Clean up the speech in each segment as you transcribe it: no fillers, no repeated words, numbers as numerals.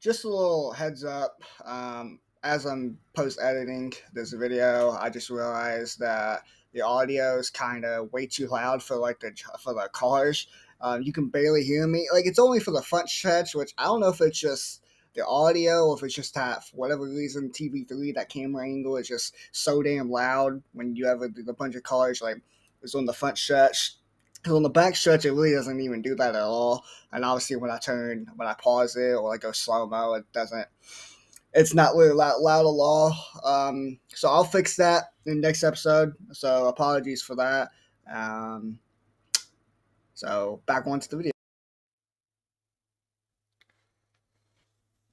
Just a little heads up. As I'm post editing this video, I just realized that the audio is kind of way too loud for the cars. You can barely hear me. Like it's only for the front stretch, which I don't know if it's just the audio or if it's just that for whatever reason TV3 that camera angle is just so damn loud when you have a bunch of cars like it's on the front stretch. Because on the back stretch, it really doesn't even do that at all. And obviously, when I pause it or like go slow mo, it doesn't. It's not really loud at all. So I'll fix that in the next episode. So apologies for that. Um, so back onto the video.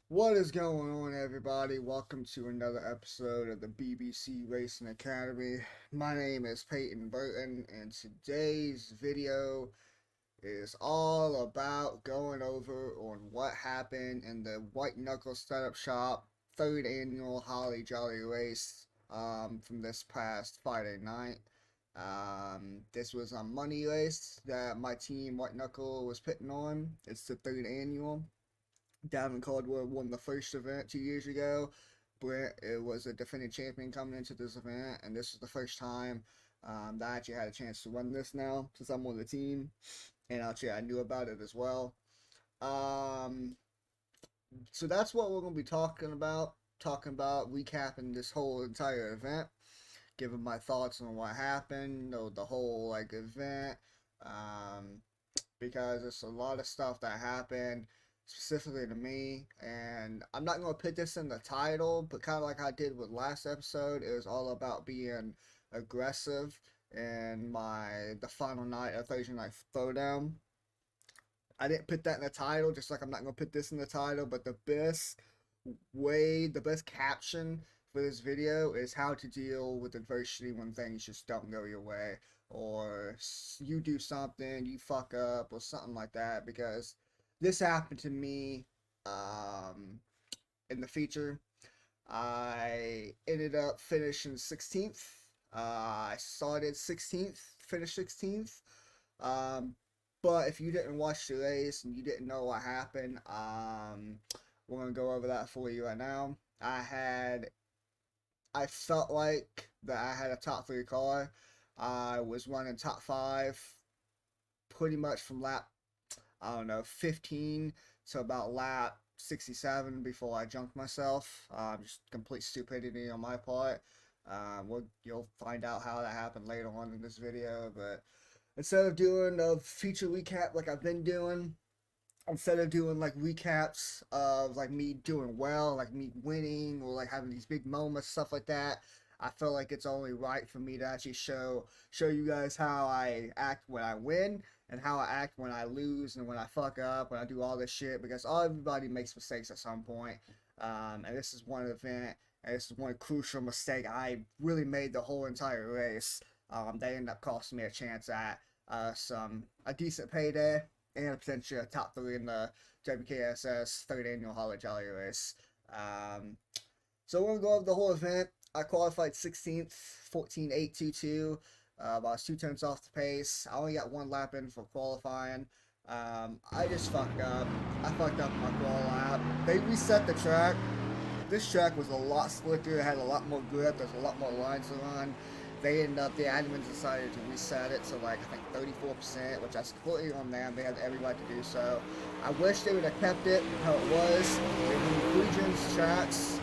What is going on, everybody? Welcome to another episode of the BBC Racing Academy. My name is Peyton Burton, and today's video is all about going over on what happened in the White Knuckle Setup Shop third annual Holly Jolly Race from this past Friday night. This was a money race that my team White Knuckle was putting on. It's the third annual. Davin Caldwell won the first event 2 years ago. Brent was a defending champion coming into this event, and this was the first time that I actually had a chance to run this now since I'm on the team, and actually I knew about it as well. So that's what we're going to be talking about. Talking about recapping this whole entire event, giving my thoughts on what happened, or the whole like event, because there's a lot of stuff that happened specifically to me, and I'm not going to put this in the title, but kind of like I did with last episode, it was all about being aggressive in the final night of Thursday Night Throwdown. I didn't put that in the title, just like I'm not going to put this in the title, but the best caption for this video is how to deal with adversity when things just don't go your way, or you do something, you fuck up, or something like that, because this happened to me in the feature. I ended up finishing 16th. I started 16th, finished 16th. Um, but if you didn't watch the race and you didn't know what happened, we're gonna go over that for you right now. I felt like that I had a top three car. I was running top five pretty much from lap, I don't know, 15 to about lap 67 before I junked myself. Just complete stupidity on my part. You'll find out how that happened later on in this video, but instead of doing a feature recap like I've been doing, instead of doing like recaps of like me doing well, like me winning or like having these big moments, stuff like that, I feel like it's only right for me to actually show you guys how I act when I win and how I act when I lose and when I fuck up, when I do all this shit, because everybody makes mistakes at some point. And this is one event, and this is one crucial mistake I really made the whole entire race. They ended up costing me a chance at a decent payday and potentially a top three in the WKSS third annual Holly Jolly Race. So we're going to go over the whole event. I qualified 16th, 14.822. I was 2 turns off the pace. I only got one lap in for qualifying. I just fucked up. I fucked up my qual lap. They reset the track. This track was a lot slicker. It had a lot more grip. There's a lot more lines to run. The admins decided to reset it to like, I think 34%, which that's completely on them. They had every right to do so. I wish they would have kept it how it was. In Legions tracks,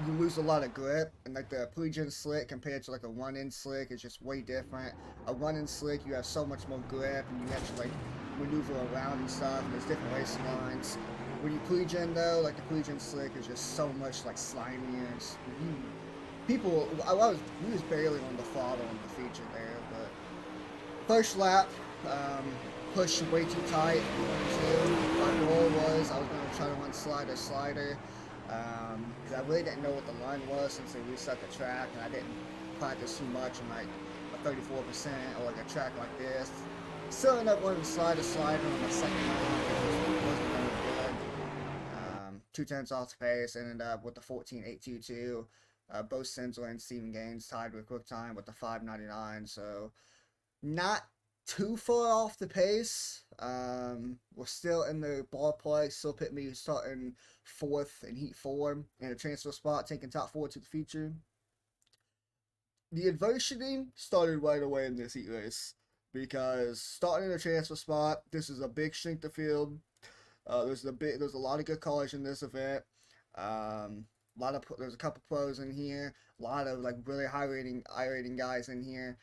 you lose a lot of grip, and like the pre-gen slick compared to like a run-in slick is just way different. A run-in slick, you have so much more grip, and you actually like maneuver around and stuff, and there's different racing lines. When you pre-gen though, like the pre-gen slick is just so much like slimy, and we was barely on the throttle in the feature there, but first lap, pushed way too tight. My goal was I was going to try to run slider, because I really didn't know what the line was since they reset the track, and I didn't practice too much on like a 34% or like a track like this. Still ended up running slider on the second line, which wasn't very good. 2 tenths off the pace, ended up with the 14.822. Both Sensor and Steven Gaines tied with quick time with the 5.99, so not too far off the pace. We're still in the ballpark. Still put me starting 4th in Heat 4 in a transfer spot, taking top 4 to the future. The adversity started right away in this heat race because starting in a transfer spot, this is a big strength of field. There's a lot of good cars in this event. There's a couple pros in here. A lot of like really high rating guys in here.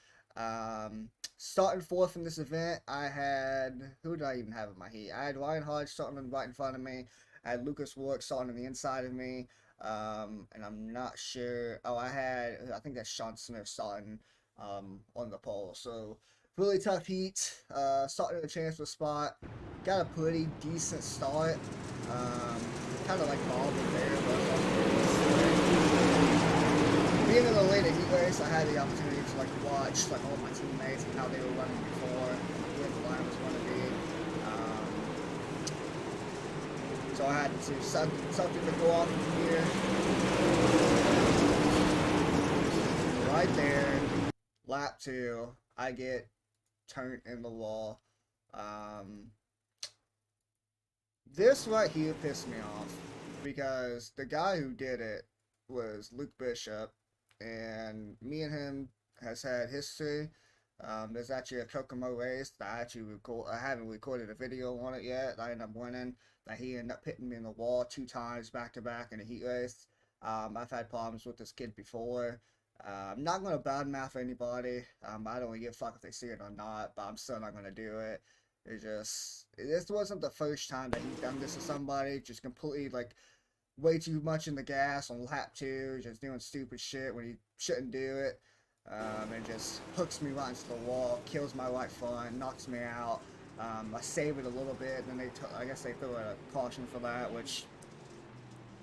Starting 4th in this event, I had, who did I even have in my heat? I had Ryan Hodge starting right in front of me. I had Lucas Rourke starting on the inside of me. And I'm not sure. Oh, I think that's Sean Smith starting on the pole. So really tough heat. Starting in a transfer spot. Got a pretty decent start. Kind of like bobbing there, but being in the later heat race, I had the opportunity to like watch like all my teammates and how they were running before, where the line was going to be. So I had to something to go off from here. Right there, lap 2, I get turned in the wall. This right here pissed me off because the guy who did it was Luke Bishop, and me and him has had history. There's actually a Kokomo race that I haven't recorded a video on it yet. I ended up winning. That he ended up hitting me in the wall 2 times back to back in a heat race. I've had problems with this kid before. I'm not going to badmouth anybody. I don't really give a fuck if they see it or not, but I'm still not going to do it. This wasn't the first time that he's done this to somebody. Just completely, like, way too much in the gas on lap 2. Just doing stupid shit when he shouldn't do it. And just hooks me right into the wall, kills my right front, knocks me out. I save it a little bit, and then I guess they threw a caution for that, which,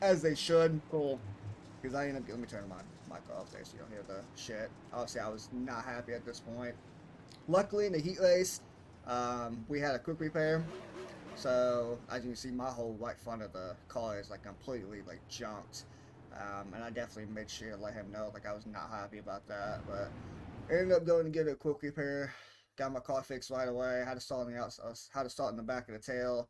as they should. Cool. Because I ended up, let me turn my mic off there so you don't hear the shit. Obviously, I was not happy at this point. Luckily, in the heat race, we had a quick repair. So, as you can see, my whole right front of the car is like completely like junked. And I definitely made sure to let him know like I was not happy about that. But I ended up going to get a quick repair. Got my car fixed right away. Had to start on the outside. Had to start in the back of the tail.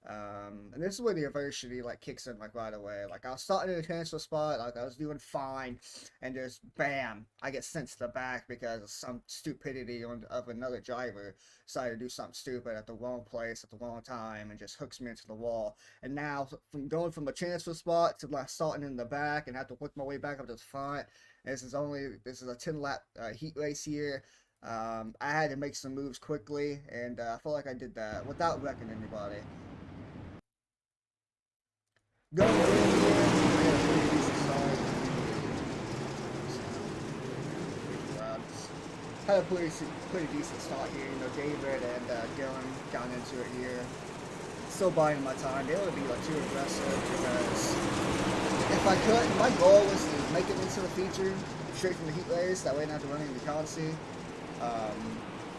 And this is where the adversity like kicks in like right away. Like I was starting in a transfer spot, like I was doing fine, and just bam, I get sent to the back because of some stupidity of another driver decided to do something stupid at the wrong place at the wrong time and just hooks me into the wall. And now from going from a transfer spot to like starting in the back and have to work my way back up to the front. This is a 10-lap heat race here. I had to make some moves quickly, and I feel like I did that without wrecking anybody. Going in here, I had a pretty decent start. Had a pretty decent start here. You know, David and Dylan got into it here. Still buying my time. They would be like too aggressive because if I could, my goal was to make it into the feature straight from the heat race. That way I didn't have to run into Concy.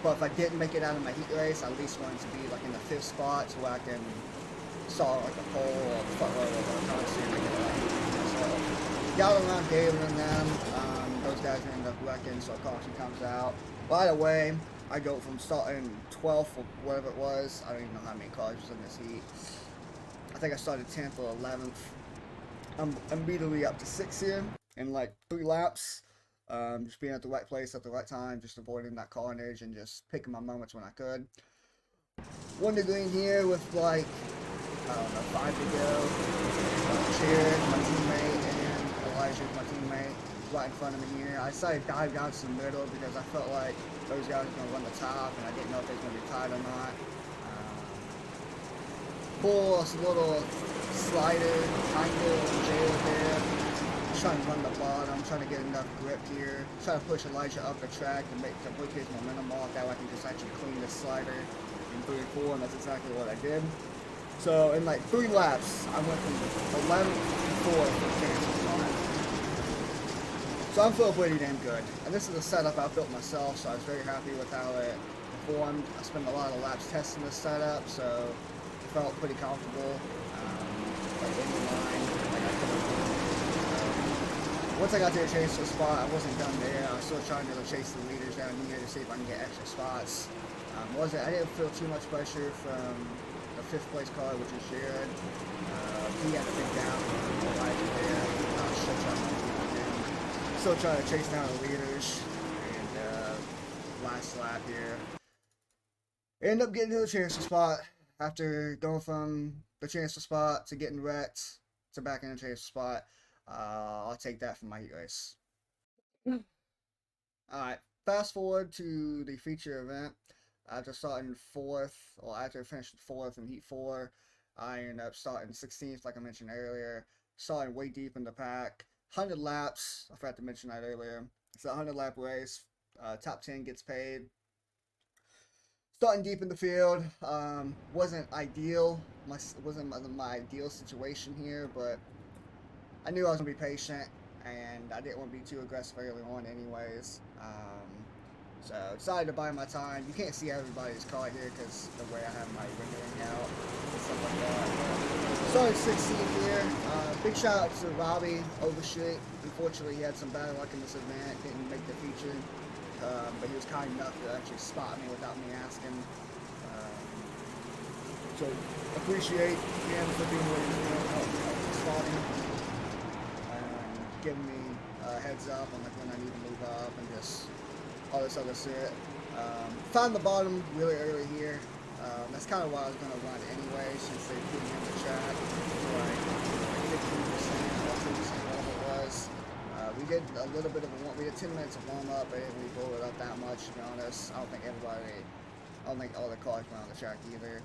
But if I didn't make it out of my heat race, I at least wanted to be like in the 5th spot so I can saw like a pole or the front row of a Concy and make it like myself. Got around David and them. Those guys end up wrecking, so a caution comes out. Right away, I go from starting 12th or whatever it was. I don't even know how many cars was in this heat. I think I started 10th or 11th. I'm immediately up to 6th here in like 3 laps. Just being at the right place at the right time, just avoiding that carnage and just picking my moments when I could. Won the green here with like, I don't know, 5 to go. Cheered my teammate and Elijah, my teammate, right in front of me here. I decided to dive down to the middle because I felt like those guys were going to run the top and I didn't know if they were going to be tied or not. Pull a little slider, kind of jail there. Trying to run the bottom, trying to get enough grip here. Trying to push Elijah up the track to break his momentum off. That way I can just actually clean this slider in 3 and 4, and that's exactly what I did. So in like 3 laps, I went from 11th to 4th for chances on it. So I'm feeling pretty damn good. And this is a setup I built myself, so I was very happy with how it performed. I spent a lot of laps testing this setup, so it felt pretty comfortable. Like in line, like I could have once I got to the chaser spot, I wasn't done there. I was still trying to chase the leaders down here to see if I can get extra spots. I didn't feel too much pressure from the 5th place car, which is Jared. He had a big down right there. I was still trying to chase down the leaders. And last lap here. End up getting to the chaser spot after going from the chaser spot to getting wrecked to back in the chaser spot. I'll take that from my heat race. Alright, fast forward to the feature event. After starting 4th, or after finishing 4th in Heat 4, I ended up starting 16th, like I mentioned earlier. Starting way deep in the pack. 100 laps, I forgot to mention that earlier. It's a 100 lap race. Top 10 gets paid. Starting deep in the field. Wasn't ideal. Wasn't my ideal situation here, but I knew I was going to be patient, and I didn't want to be too aggressive early on anyways. So I decided to buy my time. You can't see everybody's car here because the way I have my windowing out and stuff like that. Started 16th here. Big shout out to Robbie Overstreet. Unfortunately, he had some bad luck in this event. Didn't make the feature. But he was kind enough to actually spot me without me asking. So appreciate him for being what he's doing, spotting, and giving me a heads up on like when I need to move up and just all this other shit. Found the bottom really early here. That's kind of why I was going to run anyway, since they put me on the track for like 15% or 2% whatever it was. We did a little bit of we had 10 minutes of warm up, but didn't really blow it up that much, to be honest. I don't think all the cars went on the track either.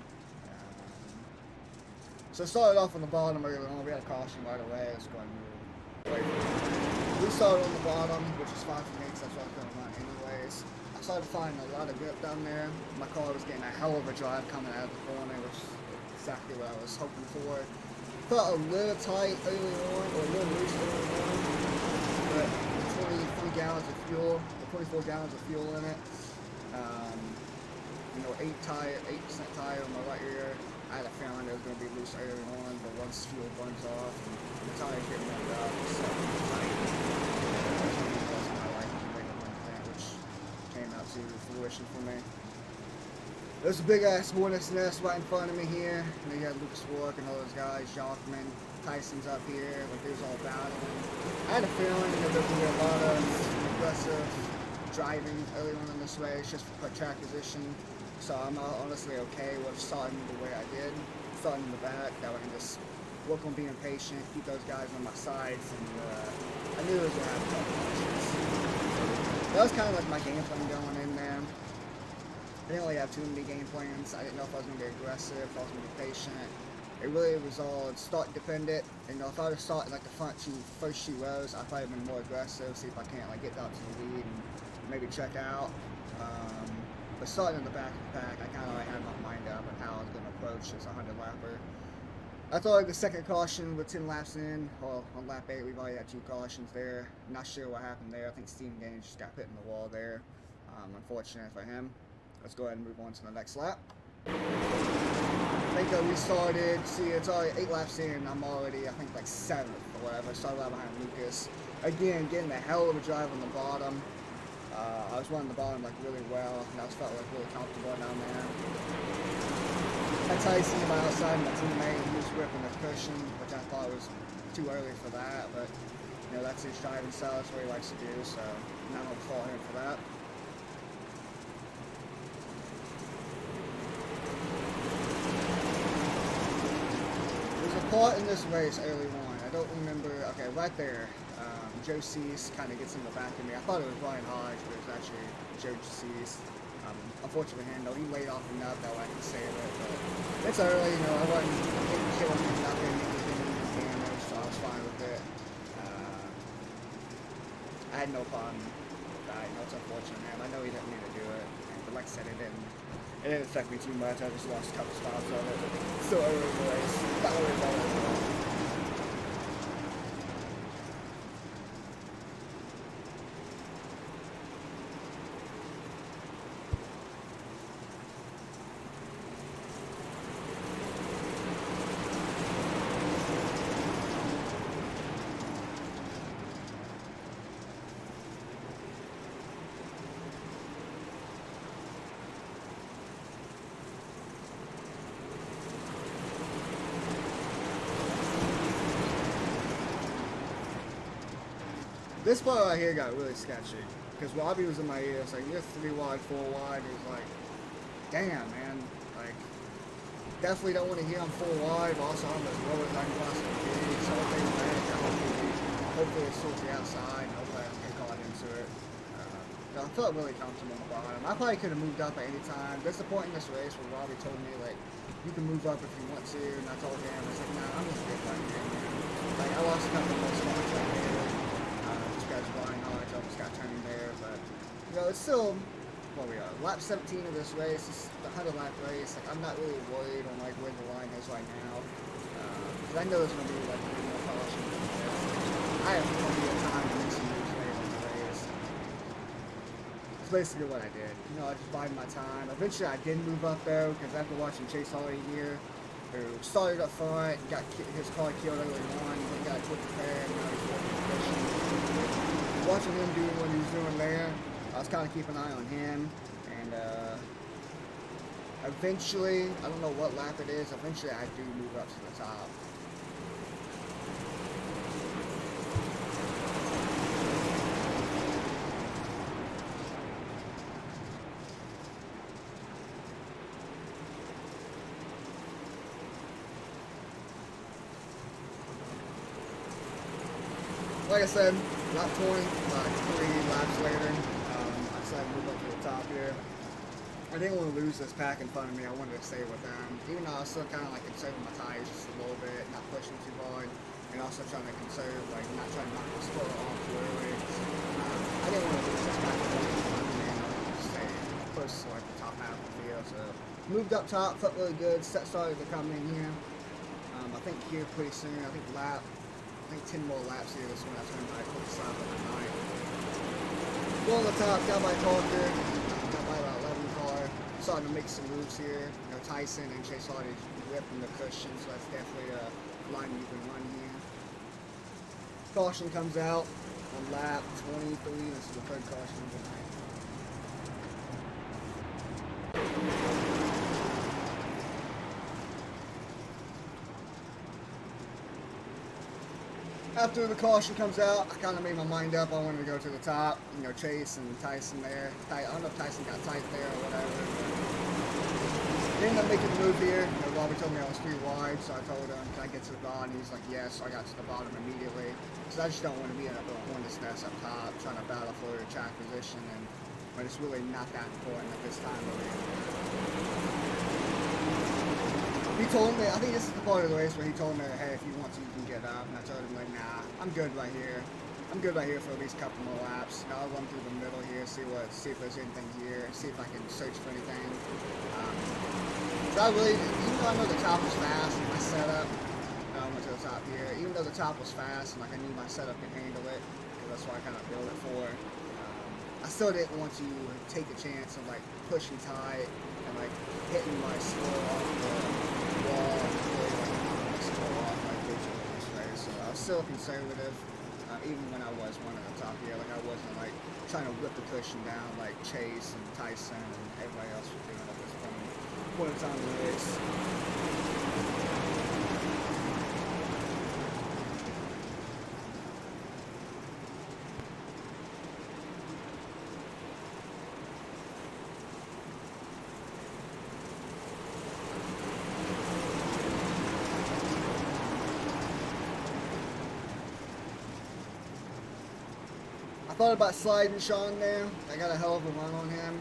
So started off on the bottom early on. We had a caution right away. Let's go and move away from it. We started on the bottom, which is fine for me because that's what I was going to run anyways. I started finding a lot of grip down there. My car was getting a hell of a drive coming out of the corner, which is exactly what I was hoping for. Felt a little tight early on, or a little loose early on, but 23 gallons of fuel, or 24 gallons of fuel in it. 8% tire on my right rear. I had a feeling it was going to be loose early on, but once fuel burns off and the tires get warmed up, it's so tight. Which came out to fruition for me. There's a big ass hornet's nest right in front of me here. And then you got Lucas Rourke and all those guys, Jockman, Tyson's up here, like there's all battling. I had a feeling that there was going to be a lot of aggressive driving early on in this race, just for track position. So I'm honestly okay with starting the way I did, starting in the back. That way I can just work on being patient, keep those guys on my sides, and I knew it was going to have a couple options. That was kind of like my game plan going in there. I didn't really have too many game plans. I didn't know if I was going to be aggressive, if I was going to be patient. It really was all start dependent. If I would have started like the first two rows, I'd probably been more aggressive, see if I can't like get out to the lead and maybe check out. But starting in the back of the pack, I kind of had my mind up on how I was going to approach this 100 lapper. I thought like the second caution with 10 laps in, well, on lap 8 we've already had 2 cautions there. Not sure what happened there. I think Steven Gaines just got hit in the wall there. Unfortunate for him. Let's go ahead and move on to the next lap. I think that we started, see it's already 8 laps in, I'm already, I think like 7th or whatever. Started right behind Lucas. Again, getting a hell of a drive on the bottom. I was running the bottom like really well, and I just felt like really comfortable down there. Had Tyson on my outside, my teammate, he was ripping the cushion, which I thought was too early for that, but that's his driving style, that's what he likes to do, so I'm not going to fault him for that. There's a part in this race early on, I don't remember, okay, right there. Joe Cease kind of gets in the back of me. I thought it was Ryan Hodge, but it was actually Joe Cease. Unfortunately, he laid off enough that way I can save it. But it's early, I wasn't killing him, nothing, any damage, so I was fine with it. I had no problem with that. It's unfortunate, man. I know he didn't need to do it, but like I said, it didn't affect me too much. I just lost a couple spots of it. Still early in the race. Not worried about it at all. This part right here got really sketchy because Robbie was in my ear. It's like, you're 3 wide, 4 wide. He was like, damn, man. Like, definitely don't want to hear him 4 wide. Also, I'm as low as I can possibly be. So I think hopefully it's towards the outside. Hopefully I don't get caught into it. I felt really comfortable on the bottom. I probably could have moved up at any time. There's the point in this race where Robbie told me, like, you can move up if you want to. And I told him, I was like, nah, I'm just good right here, man. Like, I lost a couple more spots right here. Just guys flying hard. I almost got turned there. But, you know, it's still, what we are, lap 17 of this race. It's the 100 lap race. Like, I'm not really worried on, like, where the line is right now. Because I know there's going to be, like, more caution. I have plenty of time to make some moves later in the race. That's basically what I did. You know, I just bided my time. Eventually, I did move up, though, because after watching Chase Holly here, who started up front, got his car killed early on, then got put to bed, now he's working position. Watching him doing what he was doing there, I was kind of keeping an eye on him, and eventually, I don't know what lap it is, eventually I do move up to the top. Like I said, lap 20, 3 laps later, I decided to move up to the top here. I didn't want to lose this pack in front of me. I wanted to stay with them. Even though I was still kind of like conserving my tires just a little bit, not pushing too hard, and also trying to conserve, like not trying to knock the spoiler off too early. I didn't want to lose this pack in front of me. I wanted to stay close to like the top half of the field. So moved up top, felt really good. Set started to come in here. I think here pretty soon. I think 10 more laps here. This is when I turn my quick stop at the 9. Go on the top, got my Parker, got by about 11 car. Starting to make some moves here. You know, Tyson and Chase Hardy ripping the cushion, so that's definitely a line you can run here. Caution comes out on lap 23. This is the third caution of the night. After the caution comes out, I kind of made my mind up. I wanted to go to the top. You know, Chase and Tyson there. I don't know if Tyson got tight there or whatever. But ended up making the move here. You know, Robbie told me I was 3 wide, so I told him, can I get to the bottom? He's like, yes. So I got to the bottom immediately. Because I just don't want to be in a hornet's nest up top, trying to battle for a track position, and when it's really not that important at this time of the year. He told me, I think this is the part of the race where he told me, hey, if you want to, you can get up. And I told him, like, nah, I'm good right here. I'm good right here for at least a couple more laps. You know, I'll run through the middle here, see if there's anything here, see if I can search for anything. So I really, even though I know the top was fast, my setup, I went to the top here, even though the top was fast, and like I knew my setup could handle it, because that's what I kind of built it for, I still didn't want to take the chance of like pushing tight and like hitting my score off the wall and really like knocking my score off like visually this race. So I was still conservative, even when I was one at the top here. Like I wasn't like trying to whip the cushion down like Chase and Tyson and everybody else was doing at this point in time in the race. I thought about sliding Sean there. I got a hell of a run on him.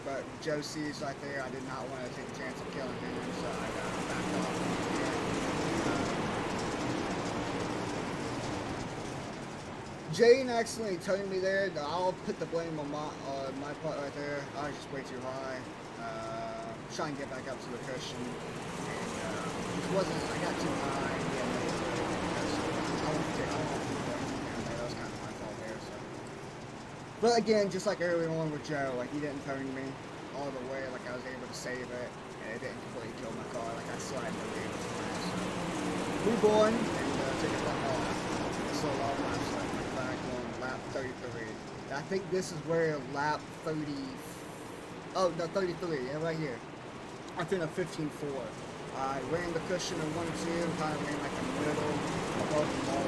But Josie's right there. I did not want to take a chance of killing him, so I backed off here. Jane accidentally turned me there. I'll put the blame on my part right there. I was just way too high. Trying to get back up to the cushion. And it wasn't, I got too high. But again, just like early on with Joe, like he didn't turn me all the way, like I was able to save it, and it didn't completely kill my car, like I slid no damage from it. So move on and take a lap off. So a lot of laps left, like back on lap 33. I think this is where lap 30, oh no, 33, yeah, right here. I think a 15.4. I ran the cushion in 1 and 2, kind of ran like a middle above the wall,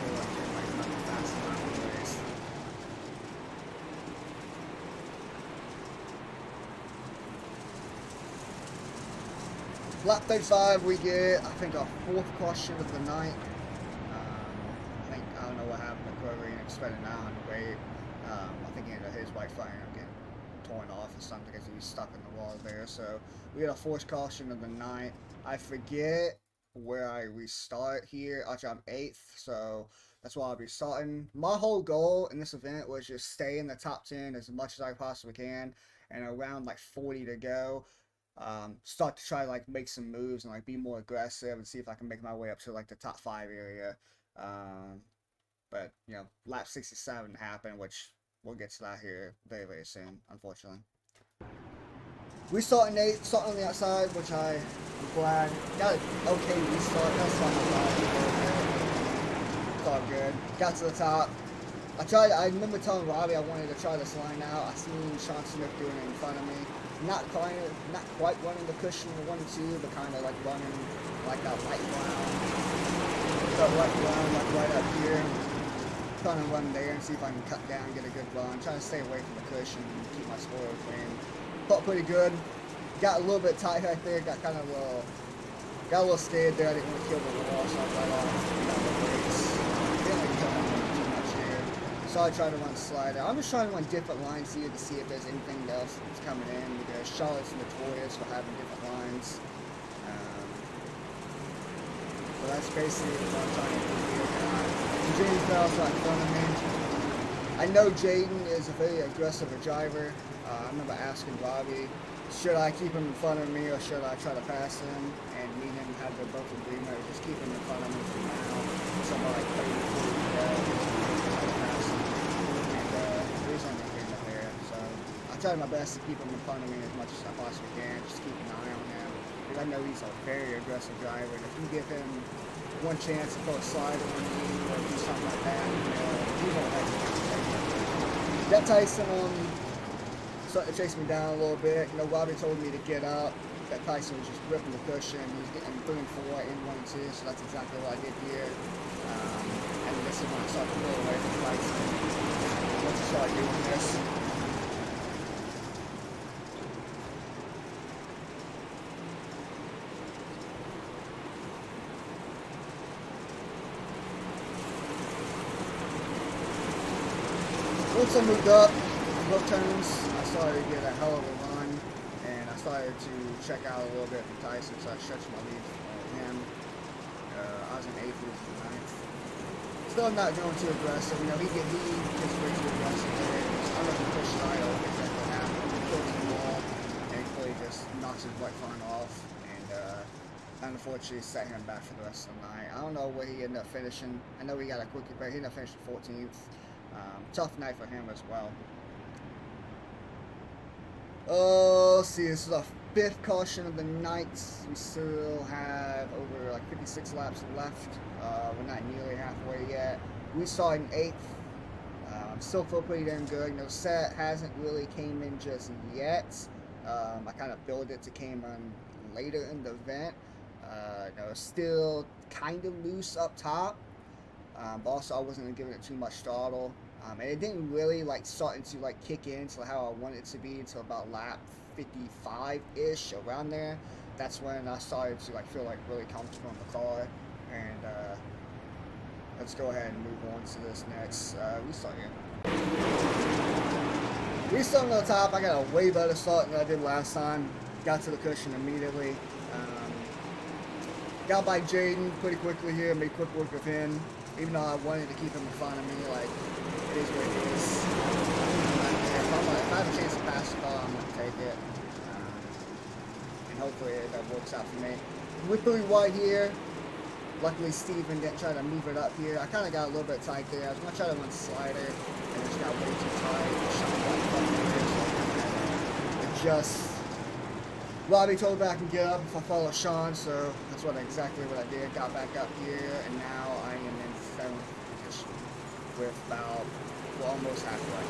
15.4, like nothing fast enough. Lap 35, we get, I think, our 4th caution of the night. I don't know what happened to Kroger and expected now on the way. I think his white fire getting torn off or something because he was stuck in the wall there. So we got a 4th caution of the night. I forget where I restart here. Actually, I'm 8th, so that's why I'll be starting. My whole goal in this event was just stay in the top 10 as much as I possibly can, and around like 40 to go. Start to try to like make some moves and like be more aggressive and see if I can make my way up to like the top 5 area. But you know, lap 67 happened, which we'll get to that here very, very soon, unfortunately. We start in 8th, start on the outside, which I'm glad. Got an okay restart. That's fun. It's all good. Got to the top. I remember telling Robbie I wanted to try this line out. I seen Sean Smith doing it in front of me. Not quite running the cushion in 1 and 2, but kind of like running like that light brown. That light brown like right up here. Trying to run there and see if I can cut down, get a good run. Trying to stay away from the cushion and keep my spoiler clean. Felt pretty good. Got a little bit tight right there. Got a little scared there. I didn't want to kill the wall, so I got off the brakes. Didn't like jump too much here. So I tried to run slider. I'm just trying to run different lines here to see if there's anything else that's coming in, because Charlotte's notorious for having different lines. So that's basically what I'm trying to do here. Jaden's also in front of me. I know Jaden is a very aggressive driver. I remember asking Robbie, should I keep him in front of me or should I try to pass him? And me and him had the both agreement of just keep him in front of me for now. Somewhere like 30 to 40 to go. Try to pass him. And there's only agreement there. So I tried my best to keep him in front of me as much as I possibly can. Just keep an eye on him. Because I know he's a very aggressive driver. And if you give him one chance to throw a slider on me or do something like that, he won't hesitate. That Tyson started to chase me down a little bit. You know, Robbie told me to get up. That Tyson was just ripping the cushion. He was getting 3 and 4 in 1 and 2, so that's exactly what I did here. And this is when I started to pull away from Tyson. Once I started doing this, once I moved up both turns, I started to get a hell of a run, and I started to check out a little bit from Tyson, so I stretched my lead on him. I was in 8th, he was in 9th. Still not going too aggressive. You know, he gets way too aggressive there. I don't know if he pushed idle, I guess that's what happened. He kills the wall, and he really just knocks his right front off, and unfortunately set him back for the rest of the night. I don't know where he ended up finishing. I know he got a quickie, but he ended up finishing 14th. Tough night for him as well. Oh, let's see, this is our 5th caution of the night. We still have over like 56 laps left. We're not nearly halfway yet. We started in 8th. Still feel pretty damn good. No set hasn't really came in just yet. I kind of built it to came on later in the event. Still kind of loose up top. But also I wasn't giving it too much throttle. And it didn't really like starting to like kick in to how I wanted it to be until about lap 55-ish, around there. That's when I started to like feel like really comfortable in the car. And let's go ahead and move on to this next restart here. Restart on the top, I got a way better start than I did last time. Got to the cushion immediately. Got by Jaden pretty quickly here, made quick work of him. Even though I wanted to keep him in front of me, like, it is what it is. If I have a chance to pass the car, I'm going to take it. And hopefully that works out for me. We're pretty wide here. Luckily, Steven didn't try to move it up here. I kind of got a little bit tight there. I was going to try to run slider, and it just got way too tight. Adjust. Robbie told me I can get up if I follow Sean, so that's exactly what I did. Got back up here, and now I am in 7th position with about, well, almost halfway.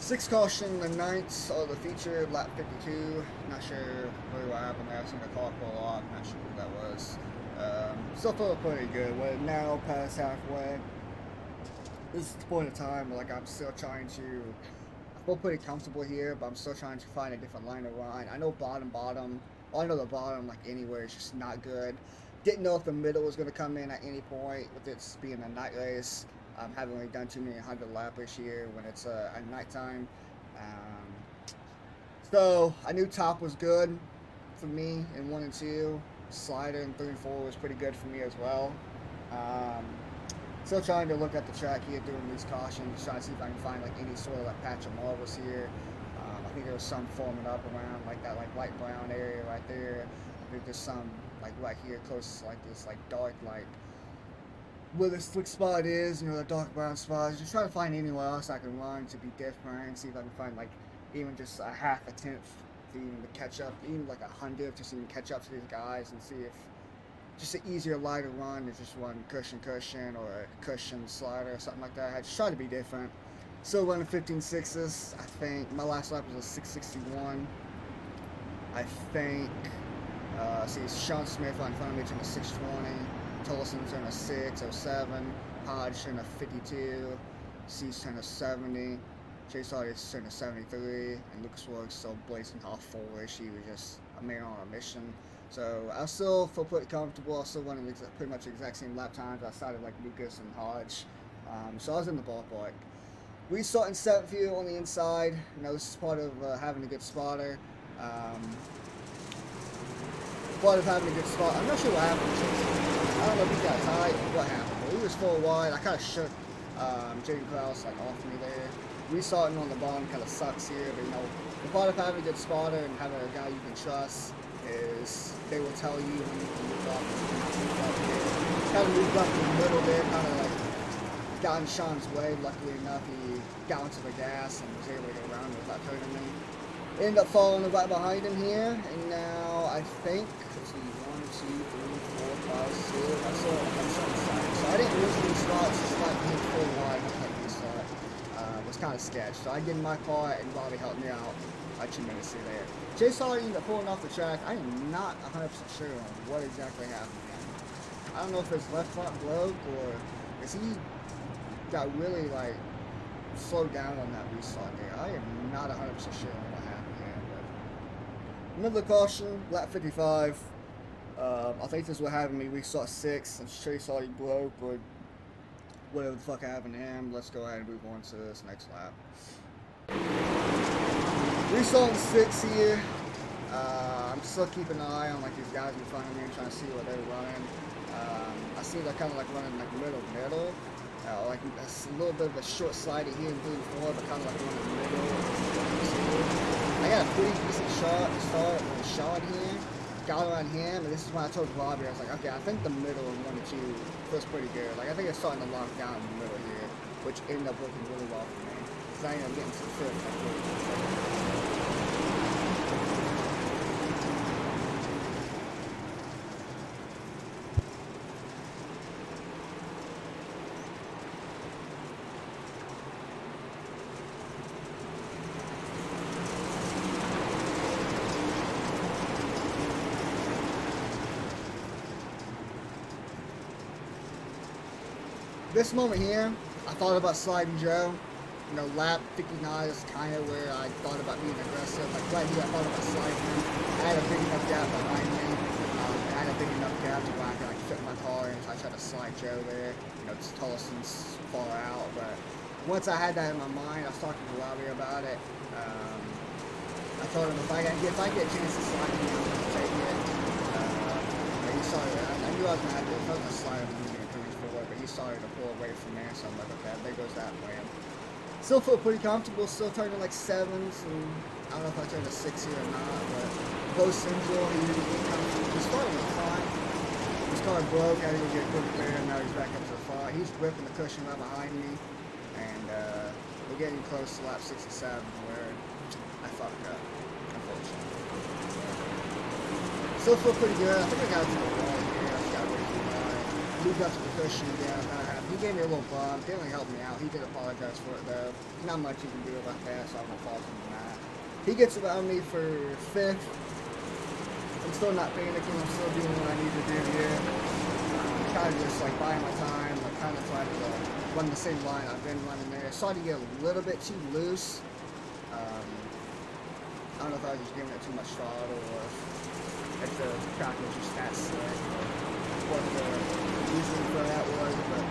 Sixth caution, the ninth of the feature, lap 52. Not sure really what happened there. I seen the car pull off. Not sure who that was. Still felt pretty good. We're now past halfway. This is the point of time where, like, I'm still trying to. I feel pretty comfortable here, but I'm still trying to find a different line of run. I know bottom. I know the bottom, like, anywhere is just not good. Didn't know if the middle was going to come in at any point with it being a night race. Haven't really done too many 100 lappers here when it's at nighttime. So I knew top was good for me in 1 and 2. Slider in 3 and 4 was pretty good for me as well. Still trying to look at the track here, doing these cautions, trying to see if I can find like any sort of like patch of marbles here. I think there was some forming up around like that like light brown area right there. I think there's some like right here close to like this like dark like where this slick spot is, you know, the dark brown spot. Just trying to find anywhere else I can run to be different, see if I can find like even just a half a tenth to even to catch up, even like 100 just even catch up to these guys and see if just an easier lighter run is just one cushion or a cushion slider or something like that. I just try to be different. Still running 15.6s. I think my last lap was a 6:61. I think see Sean Smith right in front of me in a 6:20. Tolson's in a 6:07. Hodge in a 52. Cease in a 70. Chase Hardy's in a 73. And Lucas Works still blazing off forward. She was just a man on a mission. So I still feel pretty comfortable. I still running pretty much the exact same lap times outside of like Lucas and Hodge. So I was in the ballpark. We start in 7th view on the inside. You know, this is part of having a good spotter. Part of having a good spot. I'm not sure what happened. I don't know if he got tight or what happened. But he was full wide. I kind of shook Jaden Krause like off me there. Restarting on the bottom kind of sucks here, but you know, the part of having a good spotter and having a guy you can trust is they will tell you when you can move up and not move up there. Kind of moved up in the middle there, kind of like got in Sean's way. Luckily enough, he got onto the gas and was able to get around without hurting me. Ended up falling right behind him here, and now I think, let's see, 1, 2, 3, 4, 5, 6. I saw it on some side. So I didn't lose any spots, just like being full wide, like restart. Was kind of sketch. So I get in my car and Bobby helped me out like 2 minutes there. Chase Hardy ended up pulling off the track. I am not 100% sure on what exactly happened. I don't know if his left front broke or is he got really like slowed down on that restart there. I am not 100% sure on what happened here. But another caution, lap 55. I think this is what happened to me. Restart 6 and Chase Hardy broke or whatever the fuck happened to him. Let's go ahead and move on to this next lap. Restarting 6 here. I'm still keeping an eye on like these guys in front of me and trying to see what they're running. I see they're kind of like running like middle. Like a little bit of a short slider here in 3 and 4, but kind of like running middle. I got a pretty decent start with a shot here. Got around him, and this is when I told Bobby, I was like, okay, I think the middle in 1 and 2 feels pretty good. Like, I think it's starting to lock down in the middle here, which ended up working really well for me. Because I ended up getting to the 5th. This moment here, I thought about sliding Joe. You know, lap 59 is kind of where I thought about being aggressive. Like right here, I thought about sliding him. I had a big enough gap behind me. I had a big enough gap to where I could like fit my car in, so I tried to slide Joe there. You know, just Tolson's far out. But once I had that in my mind, I was talking to Robbie about it. I told him if I get a chance to slide him, I'm going to take it. But he started. I knew I was going to have to. If I was going to slide him, but he started to pull away from there, so I'm like, okay, there goes that plan. Still feel pretty comfortable, still turning like 7s, and I don't know if I turned a 6 here or not, but both central, he started with 5. His car broke, I had to go get a quick clear, and now he's back up to the 5. He's ripping the cushion right behind me, and we're getting close to lap 67, where I fucked up, unfortunately. Still feel pretty good. I think I got to the wall here. I just got to wait for my moved up to the cushion again. I'm not happy he gave me a little bump. Didn't really help me out. He did apologize for it though. Not much you can do about that, so I'm gonna fault him on that. He gets around me for 5th. I'm still not panicking. I'm still doing what I need to do here. Kind of just like buying my time, like kind of trying to run the same line I've been running there. Started to get a little bit too loose. I don't know if I was just giving it too much throttle or if the track was just that slick or what the reason for that was, but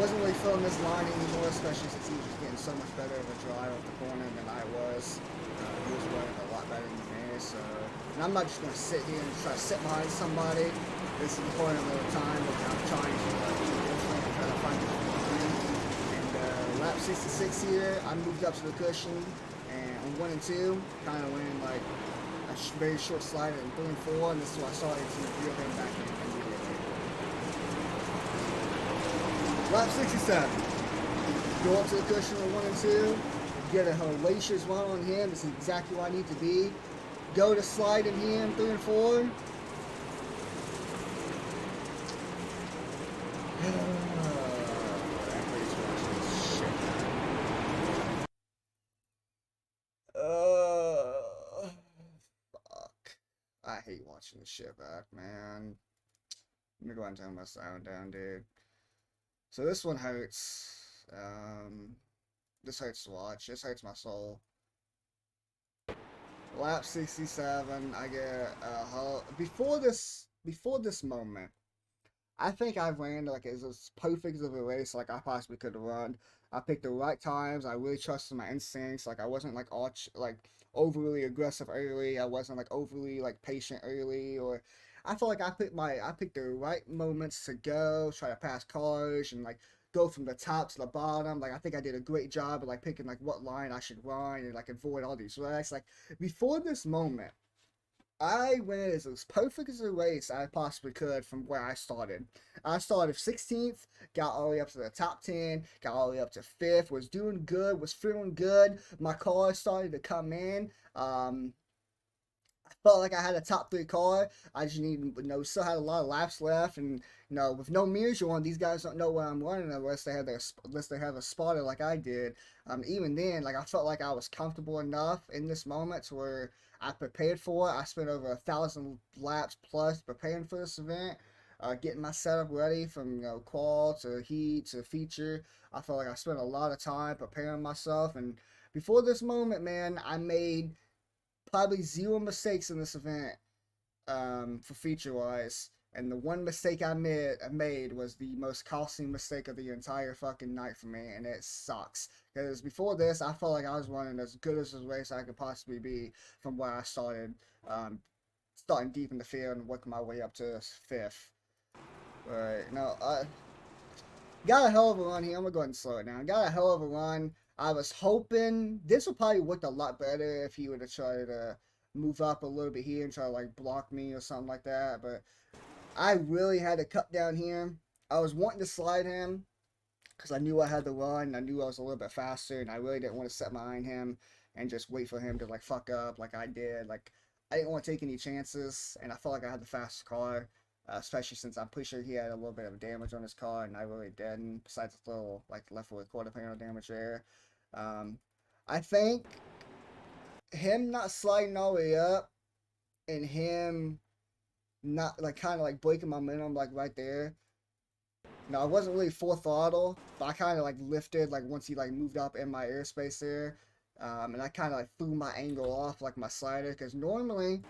wasn't really feeling this line anymore, especially since he was just getting so much better of a drive off the corner than I was. He was running a lot better than me, so, and I'm not just going to sit here and try to sit behind somebody. This is the point of the time that I'm trying to do different and try to find a line. And lap 66 here, I moved up to the cushion, and on 1 and 2, kind of went in like a very short slide in 3 and 4, and this is where I started to reel him back in immediately. Lap 67. Go up to the cushion on 1 and 2, get a hellacious run on him. This is exactly where I need to be. Go to slide in here in 3 and 4. Fuck. I hate watching this shit back, man. Let me go ahead and turn my sound down, dude. So this one hurts. This hurts to watch. This hurts my soul. Lap 67. I get before this moment, I think I ran like as perfect of a race like I possibly could have run. I picked the right times. I really trusted my instincts. Like I wasn't like overly aggressive early. I wasn't like overly like patient early, or I felt like I picked the right moments to go, try to pass cars and like go from the top to the bottom. Like I think I did a great job of like picking like what line I should run and like avoid all these wrecks. Like before this moment, I ran as perfect as a race I possibly could from where I started. I started 16th, got all the way up to the top 10, got all the way up to 5th, was doing good, was feeling good. My car started to come in. I felt like I had a top 3 car. I just still had a lot of laps left, and with no mirrors on, these guys don't know where I'm running unless they have a spotter like I did. Even then, like I felt like I was comfortable enough in this moment to where I prepared for it. I spent over 1,000 laps plus preparing for this event, getting my setup ready from qual to heat to feature. I felt like I spent a lot of time preparing myself, and before this moment, man, I made probably 0 mistakes in this event for feature wise. And the one mistake I made was the most costly mistake of the entire fucking night for me, and it sucks. Because before this, I felt like I was running as good as a race I could possibly be from where I started, starting deep in the field and working my way up to 5th. But I got a hell of a run here. I'm gonna go ahead and slow it down. Got a hell of a run. I was hoping this would probably work a lot better if he would have tried to move up a little bit here and try to like block me or something like that. But I really had to cut down here. I was wanting to slide him because I knew I had the run. I knew I was a little bit faster, and I really didn't want to set behind him and just wait for him to like fuck up like I did. Like I didn't want to take any chances, and I felt like I had the fastest car. Especially since I'm pretty sure he had a little bit of damage on his car, and I really didn't. Besides the little like left with quarter panel damage there, I think him not sliding all the way up and him not like kind of like breaking my momentum like right there. No, I wasn't really full throttle, but I kind of like lifted like once he like moved up in my airspace there, and I kind of like threw my angle off like my slider because normally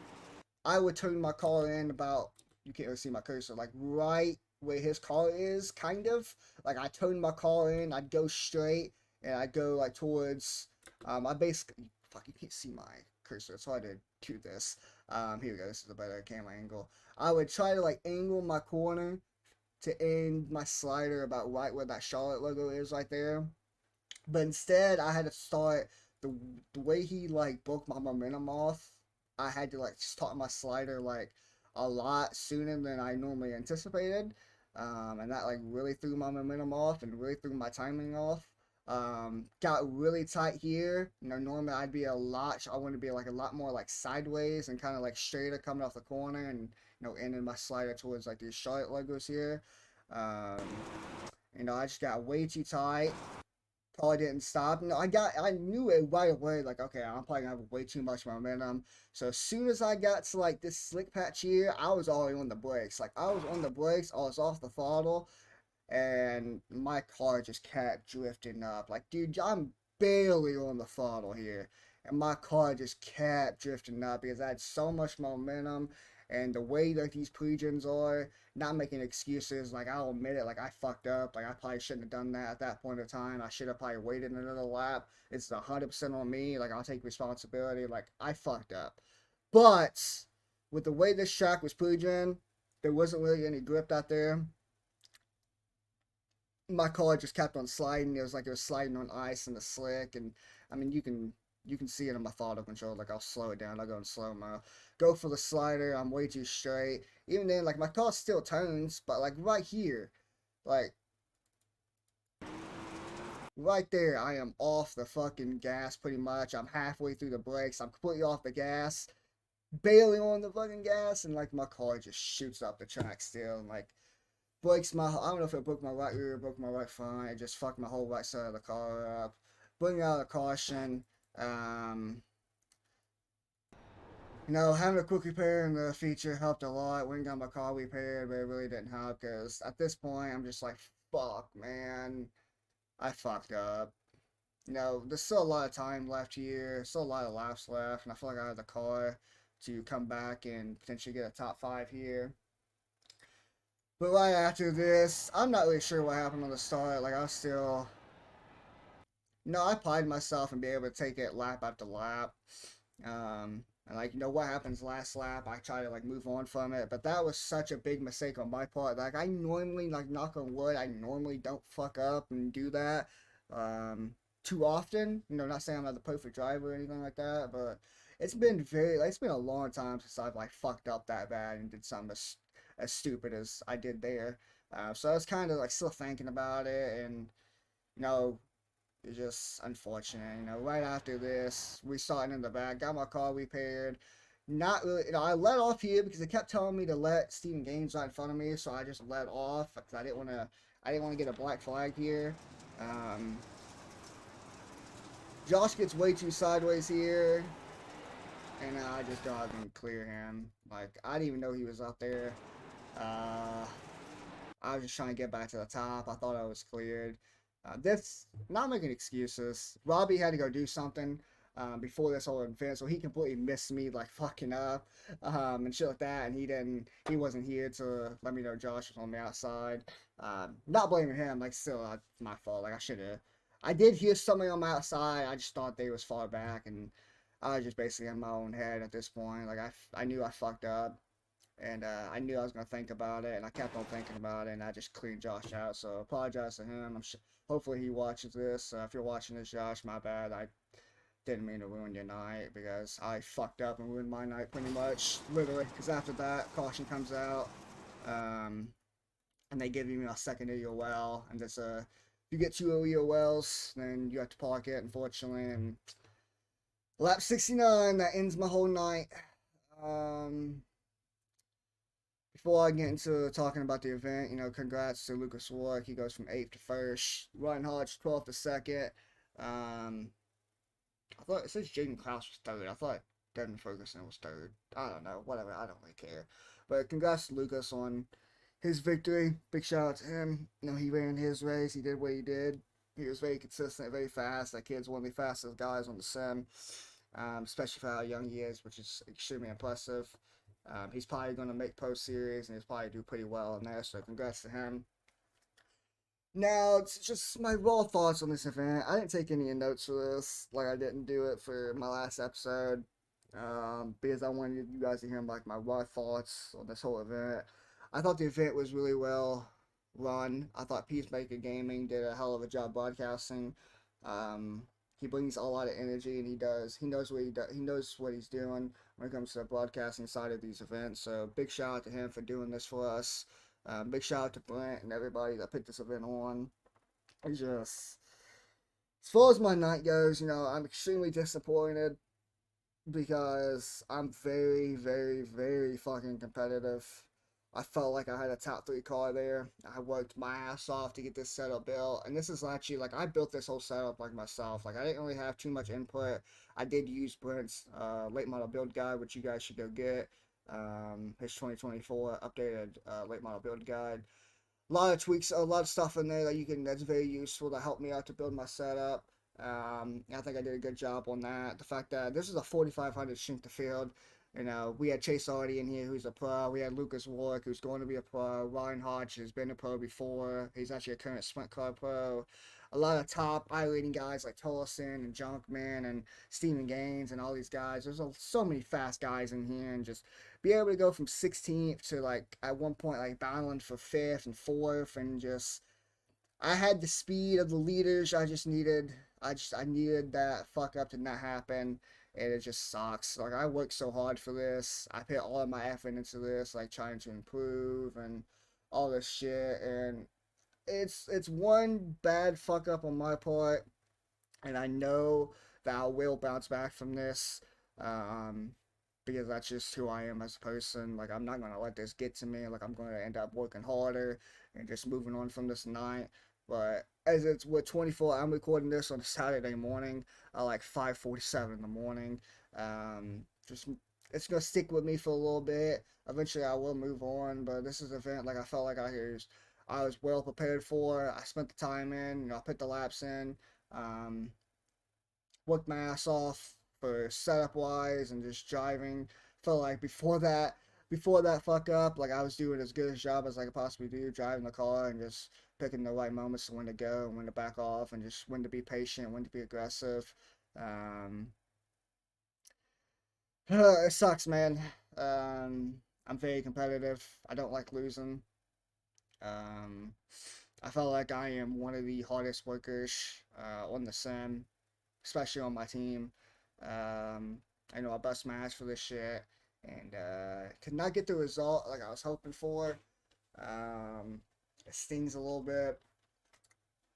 I would turn my car in about, you can't really see my cursor, like right where his car is, kind of. Like I turn my car in, I'd go straight, and I'd go like towards, I basically, fuck, you can't see my cursor, it's hard to do this. Here we go, this is a better camera angle. I would try to like angle my corner to end my slider about right where that Charlotte logo is right there. But instead, I had to start the way he like broke my momentum off. I had to like start my slider like a lot sooner than I normally anticipated, and that like really threw my momentum off and really threw my timing off. Got really tight here. Normally I'd be a lot. I want to be like a lot more like sideways and kind of like straighter coming off the corner and ending my slider towards like these Charlotte logos here. Um, You know, I just got way too tight. Probably didn't stop. No, I knew it right away. Like, okay, I'm probably gonna have way too much momentum. So as soon as I got to like this slick patch here, I was already on the brakes. Like, I was on the brakes. I was off the throttle, and my car just kept drifting up. Like, dude, I'm barely on the throttle here, and my car just kept drifting up because I had so much momentum. And the way that these pre-gens are, not making excuses, like, I'll admit it, like, I fucked up. Like, I probably shouldn't have done that at that point in time. I should have probably waited another lap. It's 100% on me. Like, I'll take responsibility. Like, I fucked up. But with the way this track was pre-gen, there wasn't really any grip out there. My car just kept on sliding. It was like it was sliding on ice in the slick, and I mean you can see it in my throttle control. Like, I'll slow it down. I'll go in slow mo. Go for the slider. I'm way too straight. Even then, like, my car still turns, but like right here, like right there, I am off the fucking gas pretty much. I'm halfway through the brakes. I'm completely off the gas, barely on the fucking gas, and like my car just shoots up the track still, and like breaks my, I don't know if it broke my right rear, broke my right front. It just fucked my whole right side of the car up. Bring out a caution. Um, you know, having a quick repair in the feature helped a lot. Went and got my car repaired, but it really didn't help because at this point I'm just like, fuck, man, I fucked up. You know, there's still a lot of time left here, still a lot of laps left, and I feel like I have the car to come back and potentially get a top 5 here. But right after this, I'm not really sure what happened on the start. Like, I was still, no, I pride myself in being able to take it lap after lap. And like, you know, what happens last lap, I try to like move on from it. But that was such a big mistake on my part. Like, I normally, like, knock on wood, I normally don't fuck up and do that too often. You know, not saying I'm not the perfect driver or anything like that, but it's been very, like, it's been a long time since I've like fucked up that bad and did something as stupid as I did there. So I was kind of like still thinking about it, and you know, it's just unfortunate. You know, right after this, we started in the back, got my car repaired. Not really, you know, I let off here because they kept telling me to let Steven Gaines right in front of me, so I just let off because I didn't want to get a black flag here. Um, Josh gets way too sideways here, and I just dog and clear him. Like, I didn't even know he was up there. Uh, I was just trying to get back to the top. I thought I was cleared. This, not making excuses. Robbie had to go do something before this whole event, so he completely missed me, like, fucking up and shit like that. And he wasn't here to let me know Josh was on the outside. Not blaming him, like, still, my fault. Like, I should have. I did hear something on my outside. I just thought they was far back, and I was just basically in my own head at this point. Like, I knew I fucked up. And I knew I was gonna think about it, and I kept on thinking about it, and I just cleaned Josh out. So apologize to him. Hopefully he watches this. If you're watching this, Josh, my bad. I didn't mean to ruin your night because I fucked up and ruined my night pretty much, literally. Because after that, caution comes out, um, and they give you a second EOL, and it's if you get 2 EOLs, then you have to park it, unfortunately. And lap 69, that ends my whole night. Before I get into talking about the event, you know, congrats to Lucas Warwick. He goes from 8th to 1st. Ryan Hodge, 12th to 2nd. I thought it says Jaden Klaus was 3rd. I thought Devin Ferguson was 3rd. I don't know. Whatever. I don't really care. But congrats to Lucas on his victory. Big shout out to him. You know, he ran his race. He did what he did. He was very consistent, very fast. That kid's one of the fastest guys on the sim, especially for how young he is, which is extremely impressive. He's probably going to make post series, and he's probably do pretty well in there. So congrats to him. Now, it's just my raw thoughts on this event. I didn't take any notes for this, like I didn't do it for my last episode, because I wanted you guys to hear like my raw thoughts on this whole event. I thought the event was really well run. I thought Peacemaker Gaming did a hell of a job broadcasting. He brings a lot of energy, and he knows what he does. He knows what he's doing when it comes to the broadcasting side of these events. So big shout out to him for doing this for us. Big shout out to Brent and everybody that put this event on. It's just, as far as my night goes, you know, I'm extremely disappointed because I'm very, very, very fucking competitive. I felt like I had a top three car there. I worked my ass off to get this setup built, and this is actually like I built this whole setup like myself. Like I didn't really have too much input. I did use Brent's late model build guide, which you guys should go get. His 2024 updated late model build guide. A lot of tweaks, a lot of stuff in there that that's very useful to help me out to build my setup. I think I did a good job on that. The fact that this is a 4500 shrink to field. You know, we had Chase Hardy in here, who's a pro. We had Lucas Warwick, who's going to be a pro. Ryan Hodge has been a pro before. He's actually a current sprint car pro. A lot of top eye-leading guys like Tolleson and Junkman and Steven Gaines and all these guys. There's so many fast guys in here, and just be able to go from 16th to like at one point like battling for 5th and 4th, and just I had the speed of the leaders. I needed that fuck up to not happen, and it just sucks. Like I worked so hard for this. I put all of my effort into this, like trying to improve and all this shit, and it's one bad fuck up on my part, and I know that I will bounce back from this. Um, because that's just who I am as a person. Like I'm not gonna let this get to me. Like I'm gonna end up working harder and just moving on from this night. But as it's with 24, I'm recording this on a Saturday morning, like 5:47 in the morning. Just it's gonna stick with me for a little bit. Eventually, I will move on. But this is an event like I felt like I was well prepared for. I spent the time in. I put the laps in. Um, Worked my ass off for setup wise and just driving. Felt like before that fuck up, like I was doing as good a job as I could possibly do, driving the car and just picking the right moments to when to go and when to back off and just when to be patient, when to be aggressive. Um, it sucks, man. I'm very competitive. I don't like losing. Um, I felt like I am one of the hardest workers on the sim, especially on my team. Um, I know I bust my ass for this shit and could not get the result like I was hoping for. It stings a little bit.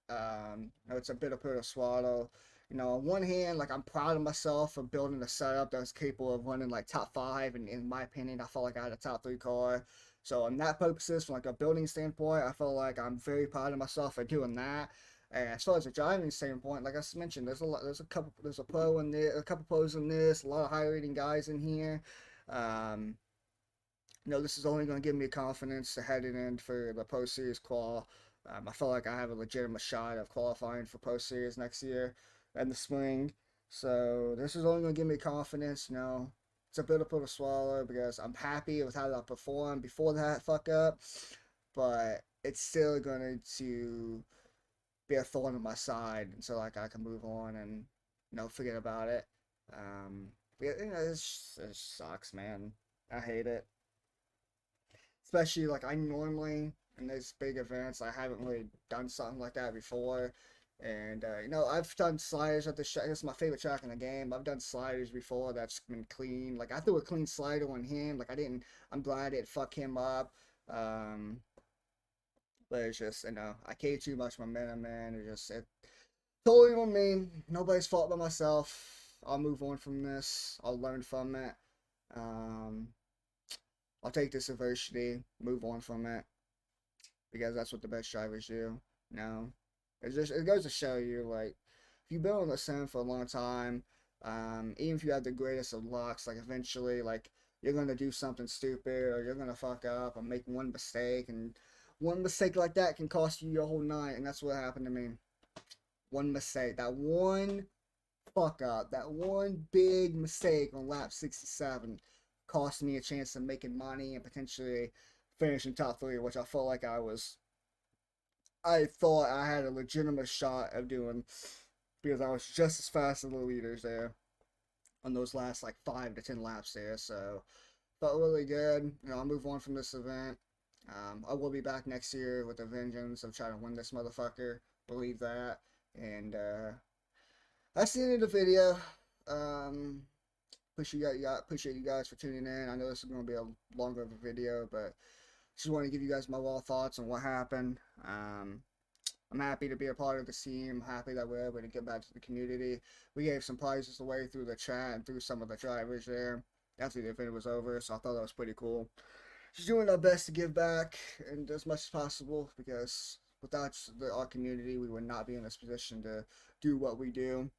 You know, it's a bitter pill to swallow. You know, on one hand, like I'm proud of myself for building a setup that was capable of running like top five, and in my opinion, I felt like I had a top three car. So on that purposes, from like a building standpoint, I feel like I'm very proud of myself for doing that. And as far as a driving standpoint, like I mentioned, there's a pro in there, a couple pros in this, a lot of high rating guys in here. Um, you know, this is only going to give me confidence to head in for the Pro Series qual. I feel like I have a legitimate shot of qualifying for Pro Series next year in the spring. So this is only going to give me confidence. You know, it's a bit of pill to swallow because I'm happy with how I performed before that fuck up, but it's still going to be a thorn in my side until like I can move on and forget about it. Yeah, it sucks, man. I hate it. Especially like I normally in these big events, I haven't really done something like that before. And I've done sliders at the track. This is my favorite track in the game. I've done sliders before that's been clean. Like I threw a clean slider on him. Like I didn't. I'm glad it fuck him up. Um, but it's just I gave too much momentum, man. It totally on me. Nobody's fault but myself. I'll move on from this. I'll learn from it. Um, I'll take this adversity, move on from it, because that's what the best drivers do. It goes to show you, like, if you've been on the sim for a long time, even if you have the greatest of lucks, like eventually, like you're gonna do something stupid or you're gonna fuck up or make one mistake, and one mistake like that can cost you your whole night, and that's what happened to me. One mistake, that one fuck up, that one big mistake on lap 67 cost me a chance of making money and potentially finishing top three, which I felt like I thought I had a legitimate shot of doing because I was just as fast as the leaders there on those last like 5 to 10 laps there. So felt really good. I'll move on from this event. I will be back next year with a vengeance of trying to win this motherfucker. Believe that. And that's the end of the video. Appreciate you guys for tuning in. I know this is going to be a longer of a video, but just want to give you guys my raw thoughts on what happened. I'm happy to be a part of the team. Happy that we're able to get back to the community. We gave some prizes away through the chat and through some of the drivers there after the event was over, so I thought that was pretty cool. just doing our best to give back and as much as possible, because without our community, we would not be in this position to do what we do.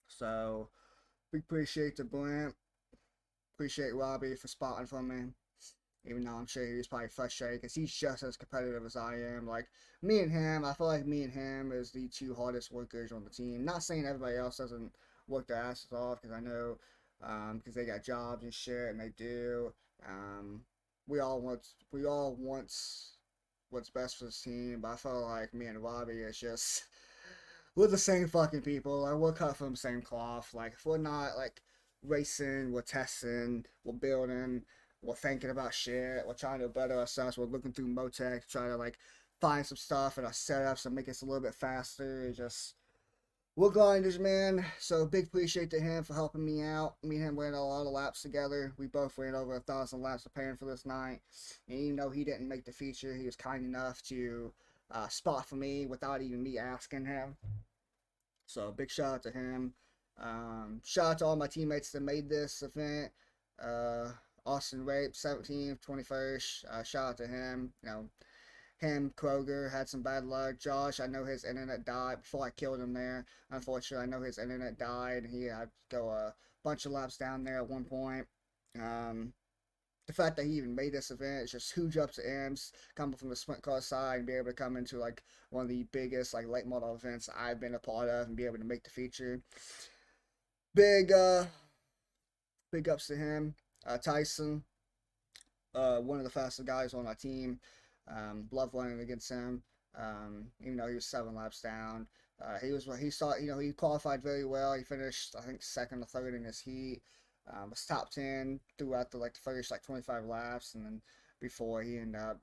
So we appreciate the blimp. Appreciate Robbie for spotting for me. Even though I'm sure he was probably frustrated because he's just as competitive as I am. Like, me and him, I feel like me and him is the two hardest workers on the team. Not saying everybody else doesn't work their asses off, because I know, because they got jobs and shit, and they do. Um, we all want what's best for the team, but I feel like me and Robbie is just we're the same fucking people. Like, we're cut from the same cloth. Like, if we're not like racing, we're testing, we're building, we're thinking about shit, we're trying to better ourselves, we're looking through Motec, trying to like find some stuff in our setups and make us a little bit faster. It's just we're grinders, man. So big appreciate to him for helping me out. Me and him ran a lot of laps together. We both ran over 1,000 laps preparing for this night. And even though he didn't make the feature, he was kind enough to spot for me without even me asking him. So big shout out to him. Shout out to all my teammates that made this event. Uh, Austin Rape, 17th, 21st. Shout out to him. You know, him, Kroger, had some bad luck. Josh, I know his internet died before I killed him there. Unfortunately, I know his internet died. He had to go a bunch of laps down there at one point. The fact that he even made this event is just huge up to M's coming from the sprint car side and be able to come into like one of the biggest like late model events I've been a part of and be able to make the feature. Big big ups to him. Tyson, one of the fastest guys on our team. Love running against him. Even though he was 7 laps down. He qualified very well. He finished, I think, second or third in his heat. Was top 10 throughout the first 25 laps, and then before he ended up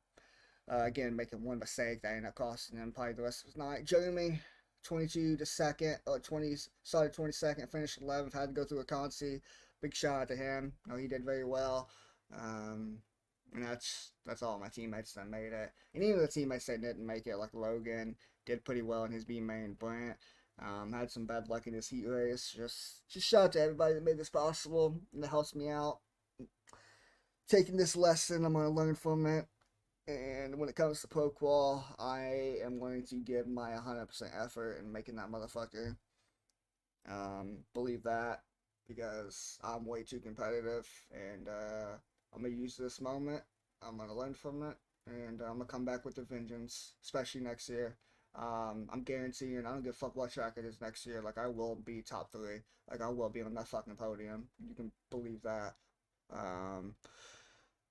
again making one mistake that ended up costing him probably the rest of his night. Jeremy, 22 to second, or 20 started 22nd, finished 11th, had to go through a consi. Big shout out to him. He did very well. And that's all my teammates that made it. And even the teammates that didn't make it, like Logan, did pretty well in his B main. Brent had some bad luck in his heat race. Just shout out to everybody that made this possible and that helps me out. Taking this lesson, I'm gonna learn from it. And when it comes to pro qual, I am going to give my 100% effort in making that motherfucker. Believe that, because I'm way too competitive, and I'm gonna use this moment. I'm gonna learn from it, and I'm gonna come back with a vengeance, especially next year. I'm guaranteeing I don't give a fuck what track it is next year. Like, I will be top 3. Like, I will be on that fucking podium. You can believe that.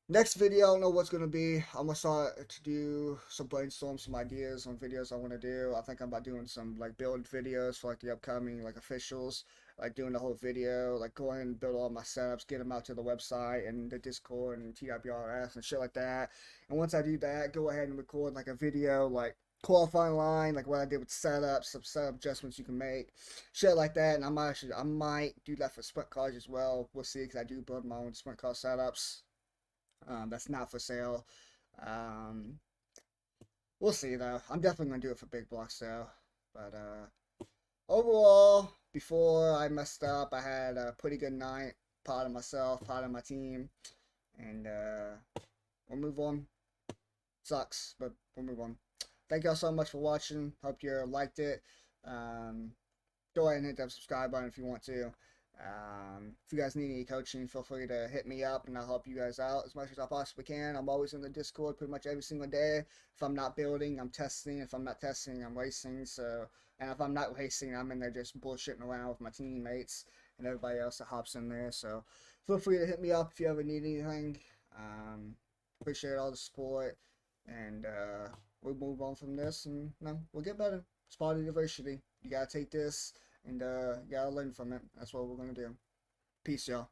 Next video, I don't know what's going to be. I'm going to start to do some brainstorm, some ideas on videos I want to do. I think I'm about doing some build videos for the upcoming officials. Doing the whole video, go ahead and build all my setups, get them out to the website and the Discord and TWRS and shit like that. And once I do that, go ahead and record a video qualifying line, what I did with setups, some setup adjustments you can make, shit like that. And I might do that for sprint cars as well. We'll see, because I do build my own sprint car setups. That's not for sale. We'll see though. I'm definitely gonna do it for big blocks though. But overall, before I messed up, I had a pretty good night. Proud of myself, proud of my team, and we'll move on. Sucks, but we'll move on. Thank y'all so much for watching. Hope you liked it. Go ahead and hit that subscribe button if you want to. If you guys need any coaching, feel free to hit me up and I'll help you guys out as much as I possibly can. I'm always in the Discord pretty much every single day. If I'm not building, I'm testing. If I'm not testing, I'm racing. And if I'm not racing, I'm in there just bullshitting around with my teammates and everybody else that hops in there. So feel free to hit me up if you ever need anything. Appreciate all the support, and we'll move on from this, and we'll get better. It's part of diversity. You gotta take this and you gotta learn from it. That's what we're gonna do. Peace, y'all.